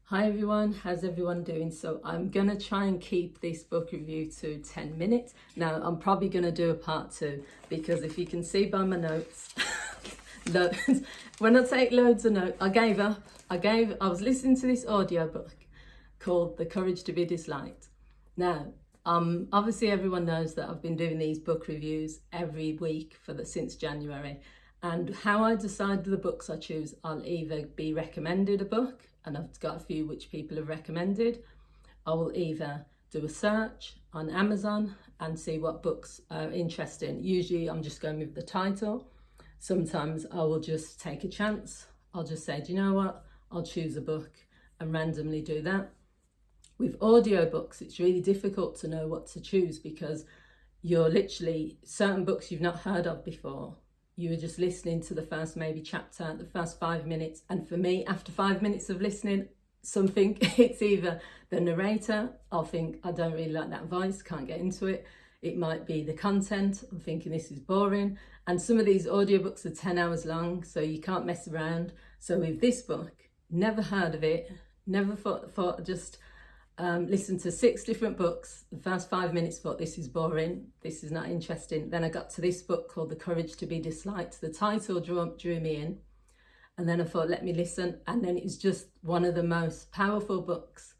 Hi everyone, how's everyone doing? So I'm gonna try and keep this book review to 10 minutes. Now I'm probably gonna do a part two because if you can see by my notes, loads, when I take loads of notes, I gave up. I was listening to this audiobook called The Courage to be Disliked. Now, obviously everyone knows that I've been doing these book reviews every week since January. And how I decide the books I choose, I'll either be recommended a book, and I've got a few which people have recommended. I will either do a search on Amazon and see what books are interesting. Usually I'm just going with the title. Sometimes I will just take a chance. I'll just say, do you know what? I'll choose a book and randomly do that. With audiobooks, it's really difficult to know what to choose because you're literally, certain books you've not heard of before, you were just listening to the first maybe chapter, the first 5 minutes. And for me, after 5 minutes of listening, something, it's either the narrator, I'll think, I don't really like that voice, can't get into it. It might be the content, I'm thinking this is boring. And some of these audiobooks are 10 hours long, so you can't mess around. So with this book, never heard of it, never thought just listened to 6 different books. The first 5 minutes thought this is boring, this is not interesting. Then I got to this book called The Courage to be Disliked. The title drew me in, and then I thought, let me listen. And then it was just one of the most powerful books.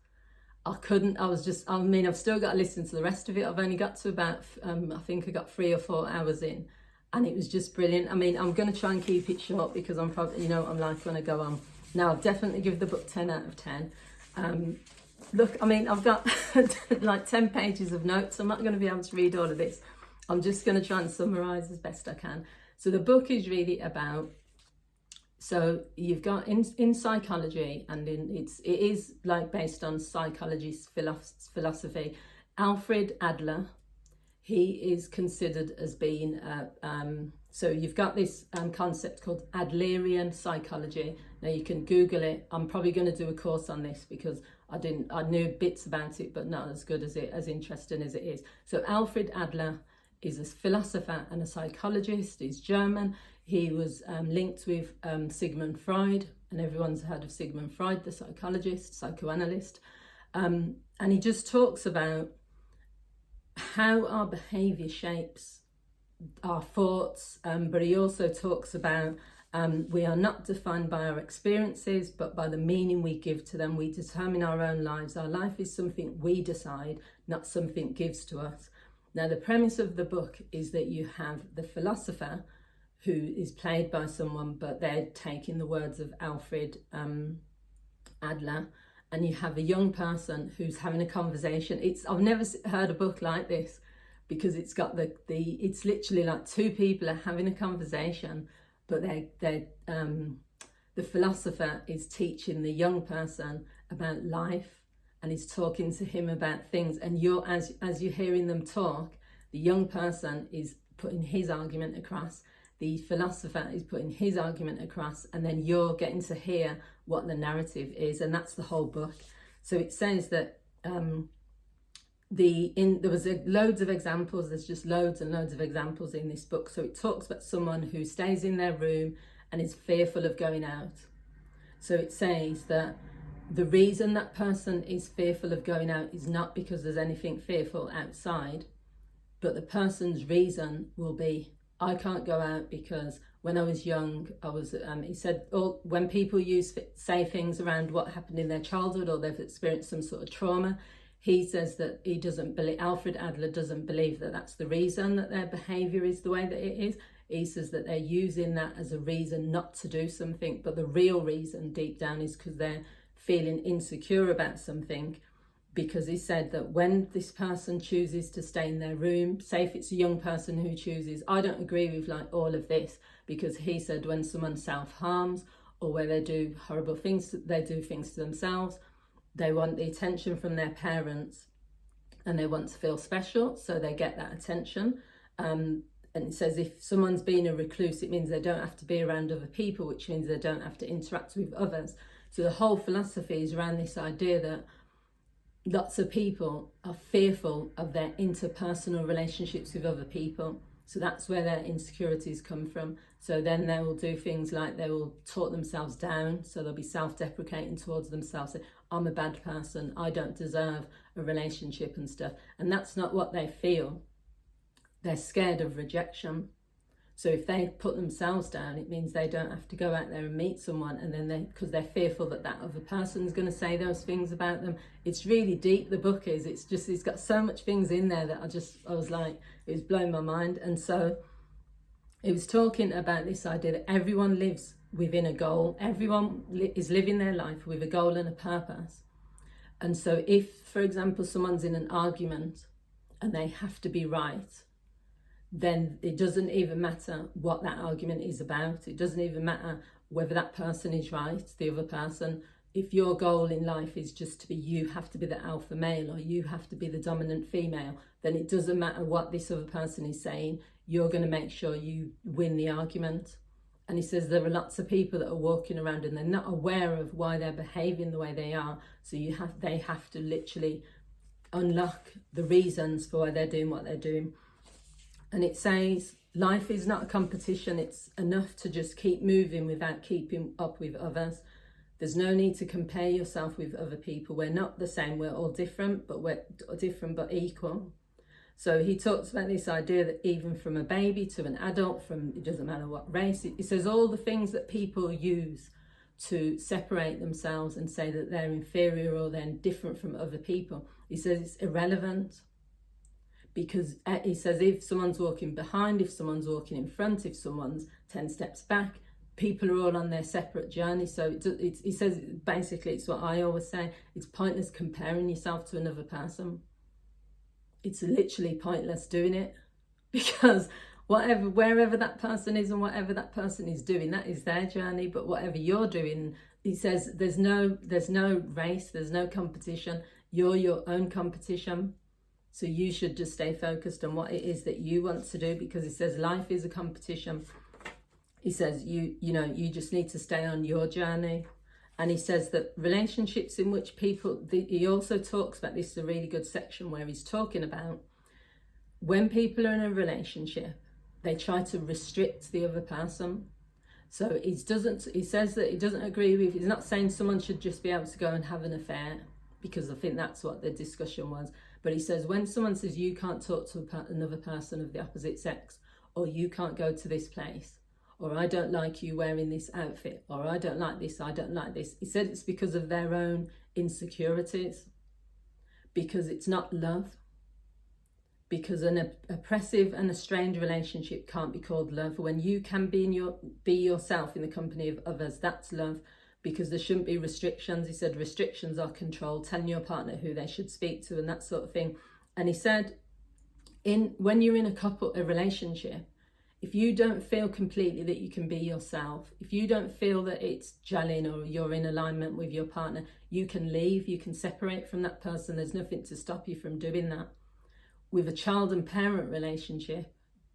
I've still got to listen to the rest of it. I've only got to about, I think I got 3 or 4 hours in, and it was just brilliant. I mean, I'm going to try and keep it short because I'm probably, I'm like when I go on. Now, I'll definitely give the book 10 out of 10. Look, I mean, I've got like 10 pages of notes. I'm not going to be able to read all of this. I'm just going to try and summarize as best I can. So the book is really about, so you've got in psychology, and it is like based on psychology's philosophy. Alfred Adler, he is considered as being so you've got this concept called Adlerian psychology. Now you can Google it. I'm probably going to do a course on this because I knew bits about it, but not as good as interesting as it is. So Alfred Adler is a philosopher and a psychologist. He's German. He was linked with Sigmund Freud, and everyone's heard of Sigmund Freud, the psychologist, psychoanalyst. And he just talks about how our behaviour shapes our thoughts, but he also talks about we are not defined by our experiences, but by the meaning we give to them. We determine our own lives. Our life is something we decide, not something gives to us. Now, the premise of the book is that you have the philosopher, who is played by someone, but they're taking the words of Alfred Adler, and you have a young person who's having a conversation. I've never heard a book like this, because it's got it's literally like 2 people are having a conversation, but the philosopher is teaching the young person about life, and he's talking to him about things. And as you're hearing them talk, the young person is putting his argument across, the philosopher is putting his argument across, and then you're getting to hear what the narrative is, and that's the whole book. So it says that there was loads of examples. There's just loads and loads of examples in this book. So it talks about someone who stays in their room and is fearful of going out. So it says that the reason that person is fearful of going out is not because there's anything fearful outside, but the person's reason will be, I can't go out because when I was young, he said, when people say things around what happened in their childhood, or they've experienced some sort of trauma, he says that Alfred Adler doesn't believe that that's the reason that their behaviour is the way that it is. He says that they're using that as a reason not to do something, but the real reason deep down is because they're feeling insecure about something. Because he said that when this person chooses to stay in their room, say if it's a young person who chooses, I don't agree with like all of this, because he said when someone self-harms, or where they do horrible things, they do things to themselves, they want the attention from their parents and they want to feel special, so they get that attention. And it says if someone's being a recluse, it means they don't have to be around other people, which means they don't have to interact with others. So the whole philosophy is around this idea that lots of people are fearful of their interpersonal relationships with other people. So that's where their insecurities come from. So then they will do things like they will talk themselves down. So they'll be self-deprecating towards themselves. Say, I'm a bad person. I don't deserve a relationship and stuff. And that's not what they feel. They're scared of rejection. So if they put themselves down, it means they don't have to go out there and meet someone, and then because they're fearful that that other person's going to say those things about them. It's really deep, the book is. It's got so much things in there that I was like, it was blowing my mind. And so it was talking about this idea that everyone lives within a goal. Everyone is living their life with a goal and a purpose. And so if, for example, someone's in an argument and they have to be right, then it doesn't even matter what that argument is about. It doesn't even matter whether that person is right, the other person. If your goal in life is just to be, you have to be the alpha male or you have to be the dominant female, then it doesn't matter what this other person is saying. You're going to make sure you win the argument. And he says there are lots of people that are walking around and they're not aware of why they're behaving the way they are. So they have to literally unlock the reasons for why they're doing what they're doing. And it says, life is not a competition. It's enough to just keep moving without keeping up with others. There's no need to compare yourself with other people. We're not the same. We're all different, but we're different but equal. So he talks about this idea that even from a baby to an adult, it doesn't matter what race, it says all the things that people use to separate themselves and say that they're inferior or they're different from other people. He says it's irrelevant. Because he says if someone's walking behind, if someone's walking in front, if someone's 10 steps back, people are all on their separate journey. So he says basically, it's what I always say, it's pointless comparing yourself to another person. It's literally pointless doing it, because wherever that person is and whatever that person is doing, that is their journey. But whatever you're doing, he says there's no race, there's no competition. You're your own competition. So you should just stay focused on what it is that you want to do, because it says life is a competition. He says you just need to stay on your journey. And he says that relationships in which he also talks about, this is a really good section where he's talking about when people are in a relationship, they try to restrict the other person. So he says that he doesn't agree with, he's not saying someone should just be able to go and have an affair, because I think that's what the discussion was. But he says when someone says you can't talk to another person of the opposite sex, or you can't go to this place, or I don't like you wearing this outfit, or I don't like this, I don't like this. He said it's because of their own insecurities, because it's not love. Because an oppressive and a strained relationship can't be called love. When you can be yourself in the company of others, that's love. Because there shouldn't be restrictions. He said restrictions are control, telling your partner who they should speak to and that sort of thing. And he said, when you're in a relationship, if you don't feel completely that you can be yourself, if you don't feel that it's gelling or you're in alignment with your partner, you can leave, you can separate from that person. There's nothing to stop you from doing that. With a child and parent relationship,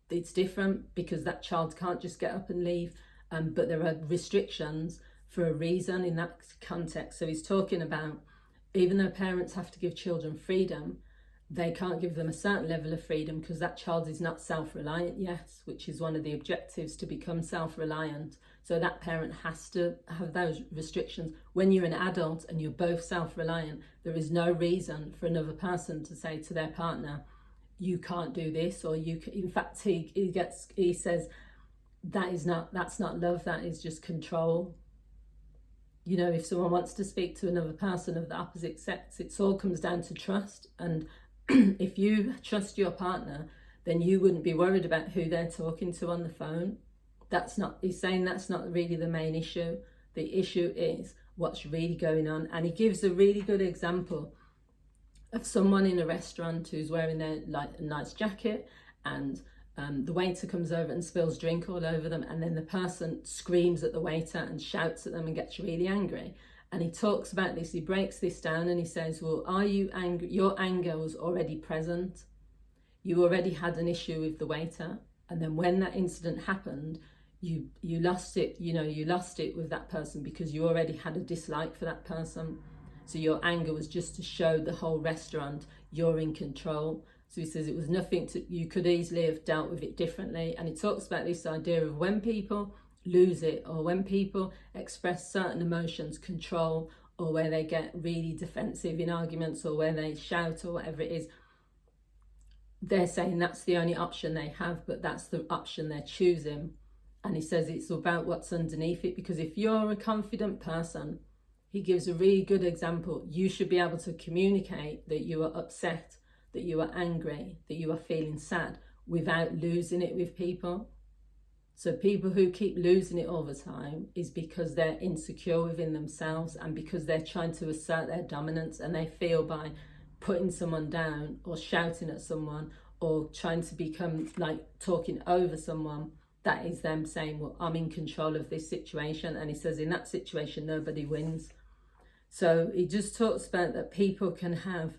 it's different, because that child can't just get up and leave, but there are restrictions for a reason in that context. So he's talking about, even though parents have to give children freedom, they can't give them a certain level of freedom because that child is not self-reliant yet, which is one of the objectives, to become self-reliant. So that parent has to have those restrictions. When you're an adult and you're both self-reliant, there is no reason for another person to say to their partner, you can't do this, or you can. In fact, he says that's not love, that is just control. You know, if someone wants to speak to another person of the opposite sex, it all comes down to trust. And if you trust your partner, then you wouldn't be worried about who they're talking to on the phone. He's saying that's not really the main issue. The issue is what's really going on. And he gives a really good example of someone in a restaurant who's wearing a nice jacket, and the waiter comes over and spills drink all over them, and then the person screams at the waiter and shouts at them and gets really angry. And he talks about this, he breaks this down, and he says, well, are you angry? Your anger was already present. You already had an issue with the waiter, and then when that incident happened, you lost it. You lost it with that person because you already had a dislike for that person. So your anger was just to show the whole restaurant you're in control. So he says it was nothing you could easily have dealt with it differently. And he talks about this idea of when people lose it, or when people express certain emotions, control, or where they get really defensive in arguments, or where they shout, or whatever it is, they're saying that's the only option they have, but that's the option they're choosing. And he says it's about what's underneath it, because if you're a confident person, he gives a really good example. You should be able to communicate that you are upset, that you are angry, that you are feeling sad, without losing it with people. So people who keep losing it all the time is because they're insecure within themselves, and because they're trying to assert their dominance, and they feel by putting someone down, or shouting at someone, or trying to become like talking over someone, that is them saying, well, I'm in control of this situation. And he says in that situation nobody wins. So he just talks about that people can have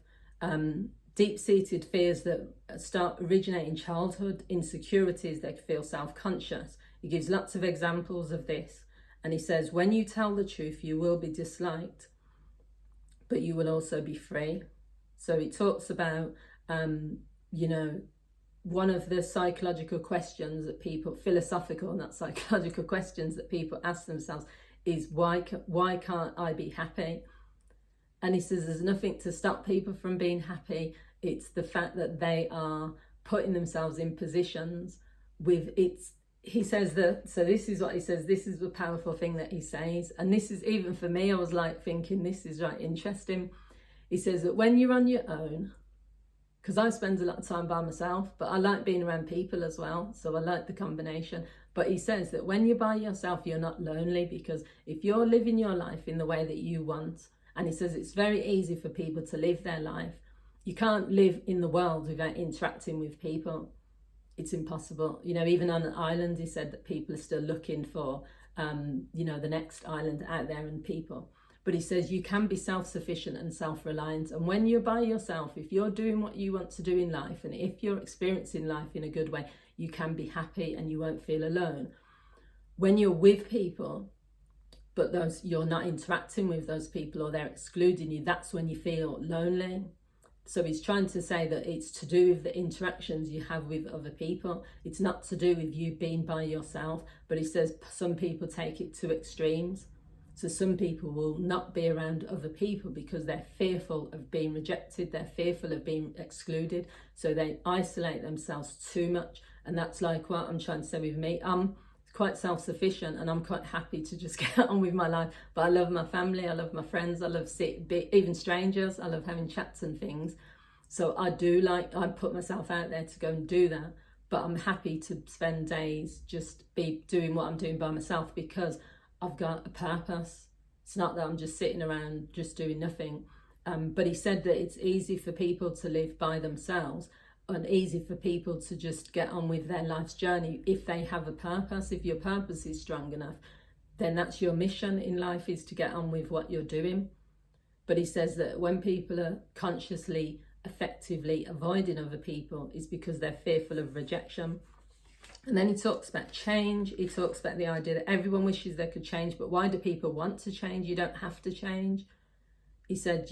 deep-seated fears that start originating childhood, insecurities, they feel self-conscious. He gives lots of examples of this, and he says when you tell the truth you will be disliked, but you will also be free. So he talks about one of the psychological questions that people, philosophical, not psychological questions that people ask themselves is why can't I be happy? And he says there's nothing to stop people from being happy. It's the fact that they are putting themselves in positions with it's. He says that, so this is what he says, this is the powerful thing that he says. And this is, even for me, I was like thinking, this is right interesting. He says that when you're on your own, because I spend a lot of time by myself, but I like being around people as well. So I like the combination. But he says that when you're by yourself, you're not lonely, because if you're living your life in the way that you want, and he says it's very easy for people to live their life. You can't live in the world without interacting with people. It's impossible. Even on an island, he said that people are still looking for, the next island out there and people. But he says you can be self-sufficient and self-reliant. And when you're by yourself, if you're doing what you want to do in life, and if you're experiencing life in a good way, you can be happy and you won't feel alone. When you're with people, but you're not interacting with those people, or they're excluding you, that's when you feel lonely. So he's trying to say that it's to do with the interactions you have with other people. It's not to do with you being by yourself. But he says some people take it to extremes. So some people will not be around other people because they're fearful of being rejected. They're fearful of being excluded. So they isolate themselves too much. And that's like what I'm trying to say with me. I'm quite self-sufficient and I'm quite happy to just get on with my life. But I love my family, I love my friends, I love even strangers, I love having chats and things. So I put myself out there to go and do that. But I'm happy to spend days just be doing what I'm doing by myself, because I've got a purpose. It's not that I'm just sitting around just doing nothing. But he said that it's easy for people to live by themselves, and easy for people to just get on with their life's journey if they have a purpose. If your purpose is strong enough, then that's your mission in life, is to get on with what you're doing. But he says that when people are consciously, effectively avoiding other people, is because they're fearful of rejection. And then he talks about change. He talks about the idea that everyone wishes they could change, but why do people want to change? You don't have to change. He said,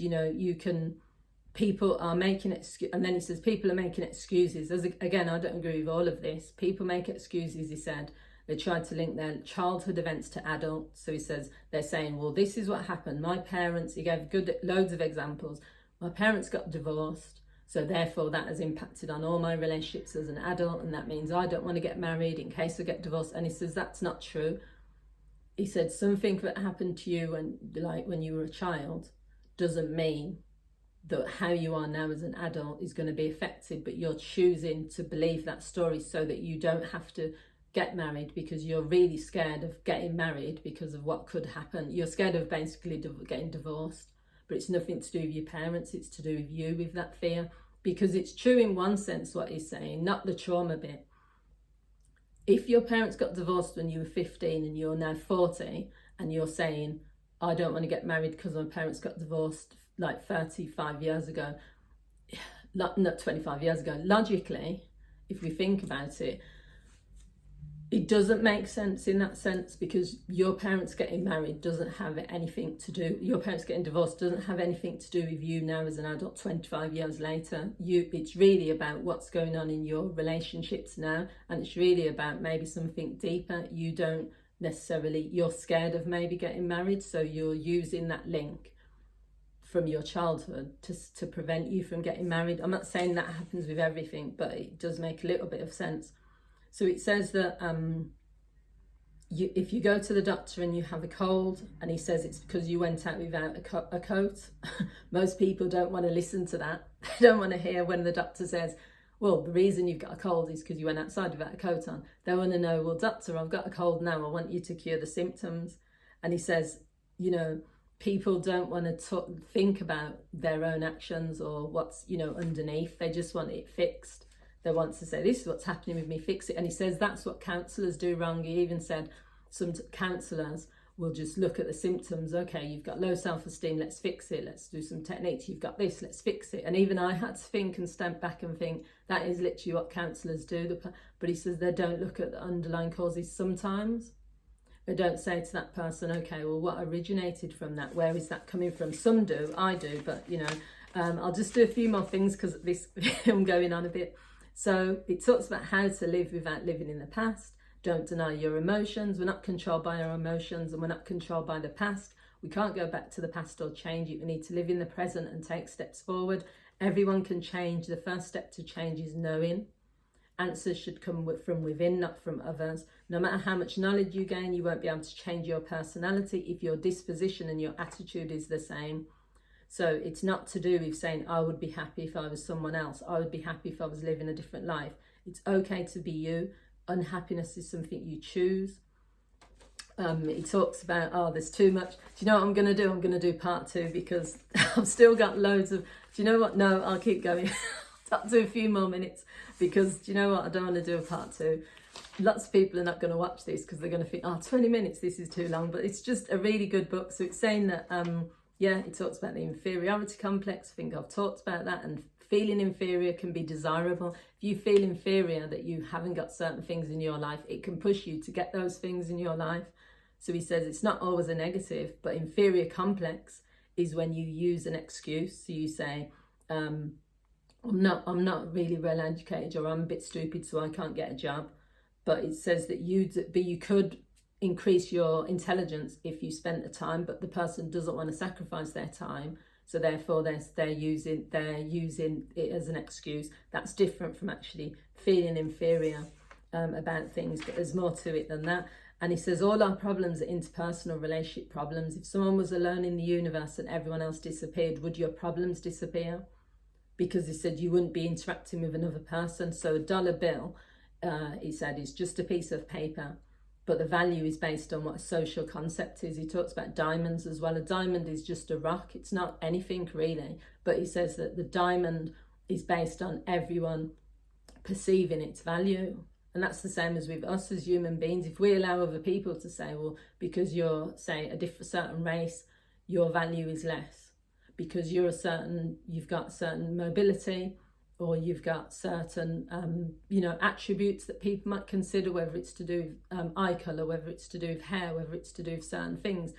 people are making excuses, and then he says people are making excuses. Again, I don't agree with all of this. People make excuses, he said. They tried to link their childhood events to adults. So he says they're saying, well, this is what happened. My parents, he gave loads of examples. My parents got divorced, so therefore that has impacted on all my relationships as an adult, and that means I don't want to get married in case I get divorced. And he says that's not true. He said something that happened to you when you were a child doesn't mean that how you are now as an adult is going to be affected, but you're choosing to believe that story so that you don't have to get married, because you're really scared of getting married because of what could happen. You're scared of basically getting divorced, but it's nothing to do with your parents, it's to do with you, with that fear. Because it's true in one sense what he's saying, not the trauma bit. If your parents got divorced when you were 15 and you're now 40, and you're saying, I don't want to get married because my parents got divorced like 35 years ago, not 25 years ago. Logically, if we think about it, it doesn't make sense in that sense, because your parents getting married doesn't have anything to do, your parents getting divorced doesn't have anything to do with you now as an adult 25 years later. It's really about what's going on in your relationships now, and it's really about maybe something deeper. You don't necessarily, you're scared of maybe getting married, so you're using that link from your childhood to prevent you from getting married. I'm not saying that happens with everything, but it does make a little bit of sense. So it says that if you go to the doctor and you have a cold, and he says it's because you went out without a coat, most people don't want to listen to that. They don't want to hear when the doctor says, well, the reason you've got a cold is because you went outside without a coat on. They want to know, well, doctor, I've got a cold now. I want you to cure the symptoms. And he says, you know, people don't want to think about their own actions or what's, you know, underneath. They just want it fixed. They want to say, this is what's happening with me, fix it. And he says that's what counsellors do wrong. He even said some counsellors will just look at the symptoms. Okay, you've got low self-esteem, let's fix it. Let's do some techniques. You've got this, let's fix it. And even I had to think and stand back and think, that is literally what counsellors do. But he says they don't look at the underlying causes sometimes. They don't say to that person, okay, well, what originated from that? Where is that coming from? Some do, I do, but, you know, I'll just do a few more things because this I'm going on a bit. So it talks about how to live without living in the past. Don't deny your emotions. We're not controlled by our emotions, and we're not controlled by the past. We can't go back to the past or change it. We need to live in the present and take steps forward. Everyone can change. The first step to change is knowing. Answers should come from within, not from others. No matter how much knowledge you gain, you won't be able to change your personality if your disposition and your attitude is the same. So it's not to do with saying, I would be happy if I was someone else. I would be happy if I was living a different life. It's okay to be you. Unhappiness is something you choose. He talks about, oh, there's too much. Do you know what I'm going to do? I'm going to do part 2 because I've still got loads of, do you know what? No, I'll keep going. I'll do a few more minutes because, do you know what? I don't want to do a part 2. Lots of people are not going to watch this because they're going to think, oh, 20 minutes, this is too long. But it's just a really good book. So it's saying that, yeah, it talks about the inferiority complex. I think I've talked about that. And feeling inferior can be desirable. If you feel inferior, that you haven't got certain things in your life, it can push you to get those things in your life. So he says it's not always a negative, but inferior complex is when you use an excuse. So you say, I'm not really well educated, or I'm a bit stupid, so I can't get a job. But it says that you could increase your intelligence if you spent the time, but the person doesn't want to sacrifice their time, so therefore they're using it as an excuse. That's different from actually feeling inferior about things, but there's more to it than that. And he says all our problems are interpersonal relationship problems. If someone was alone in the universe and everyone else disappeared, would your problems disappear? Because he said you wouldn't be interacting with another person. So a dollar bill, he said, is just a piece of paper, but the value is based on what a social concept is. He talks about diamonds as well. A diamond is just a rock. It's not anything really, but he says that the diamond is based on everyone perceiving its value. And that's the same as with us as human beings. If we allow other people to say, well, because you're, say, a certain race, your value is less. Because you've got certain mobility, or you've got certain, attributes that people might consider, whether it's to do with eye colour, whether it's to do with hair, whether it's to do with certain things.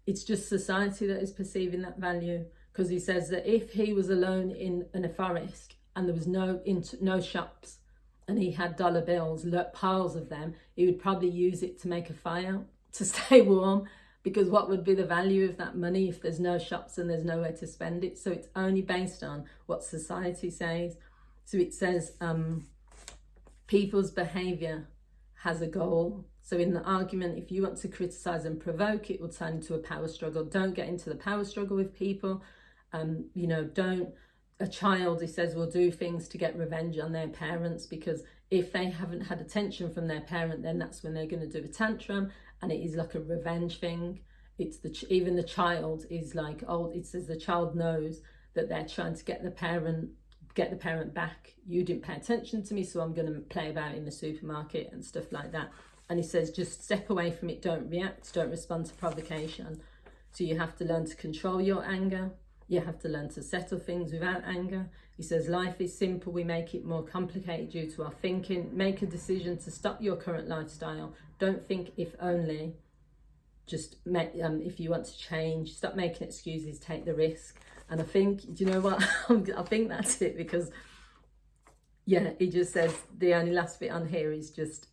It's just society that is perceiving that value. Because he says that if he was alone in a forest and there was no shops, and he had dollar bills, piles of them, he would probably use it to make a fire, to stay warm. Because what would be the value of that money if there's no shops and there's nowhere to spend it? So it's only based on what society says. So it says people's behaviour has a goal. So in the argument, if you want to criticise and provoke, it will turn into a power struggle. Don't get into the power struggle with people. A child, he says, will do things to get revenge on their parents, because if they haven't had attention from their parent, then that's when they're going to do a tantrum. And it is like a revenge thing. It's even the child is like old. It says the child knows that they're trying to get the parent back. You didn't pay attention to me, so I'm going to play about in the supermarket and stuff like that. And he says just step away from it. Don't react. Don't respond to provocation. So you have to learn to control your anger. You have to learn to settle things without anger. He says life is simple, we make it more complicated due to our thinking. Make a decision to stop your current lifestyle. Don't think if only. Just make, if you want to change, stop making excuses, take the risk. And I think, do you know what? I think that's it, because yeah, he just says the only last bit on here is just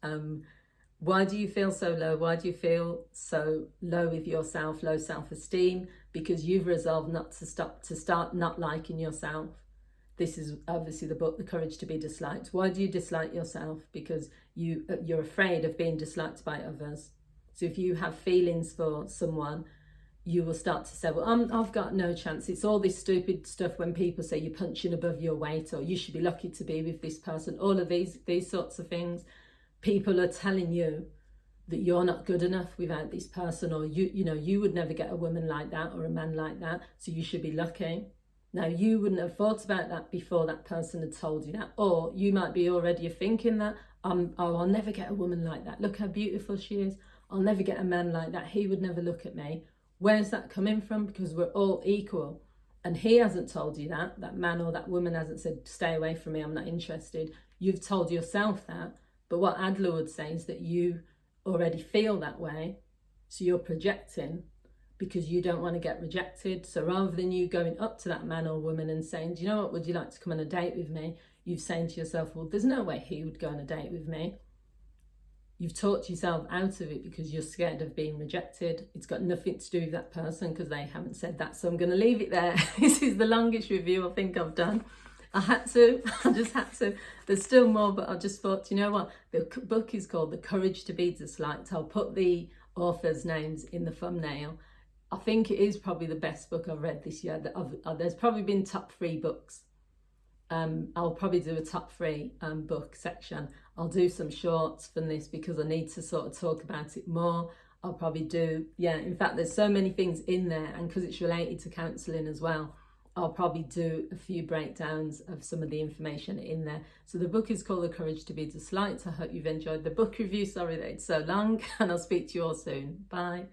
why do you feel so low? Why do you feel so low with yourself, low self-esteem? Because you've resolved not to start not liking yourself. This is obviously the book, The Courage to be Disliked. Why do you dislike yourself? Because you're afraid of being disliked by others. So if you have feelings for someone, you will start to say, well, I've got no chance. It's all this stupid stuff when people say you're punching above your weight, or you should be lucky to be with this person. All of these sorts of things. People are telling you that you're not good enough without this person, or you would never get a woman like that or a man like that, so you should be lucky. Now, you wouldn't have thought about that before that person had told you that, or you might be already thinking that, I'll never get a woman like that. Look how beautiful she is. I'll never get a man like that. He would never look at me. Where's that coming from? Because we're all equal. And he hasn't told you that man or that woman hasn't said, stay away from me, I'm not interested. You've told yourself that. But what Adler would say is that you already feel that way, so you're projecting because you don't want to get rejected. So rather than you going up to that man or woman and saying, do you know what, would you like to come on a date with me? You've saying to yourself, well, there's no way he would go on a date with me. You've talked yourself out of it because you're scared of being rejected. It's got nothing to do with that person because they haven't said that. So I'm going to leave it there. This is the longest review I think I've done. I just had to. There's still more, but I just thought, you know what? The book is called The Courage to be Disliked. I'll put the authors' names in the thumbnail. I think it is probably the best book I've read this year. There's probably been top 3 books. I'll probably do a top 3 book section. I'll do some shorts from this because I need to sort of talk about it more. I'll probably do, in fact, there's so many things in there, and because it's related to counselling as well, I'll probably do a few breakdowns of some of the information in there. So the book is called The Courage to be Disliked. I hope you've enjoyed the book review. Sorry that it's so long, and I'll speak to you all soon. Bye.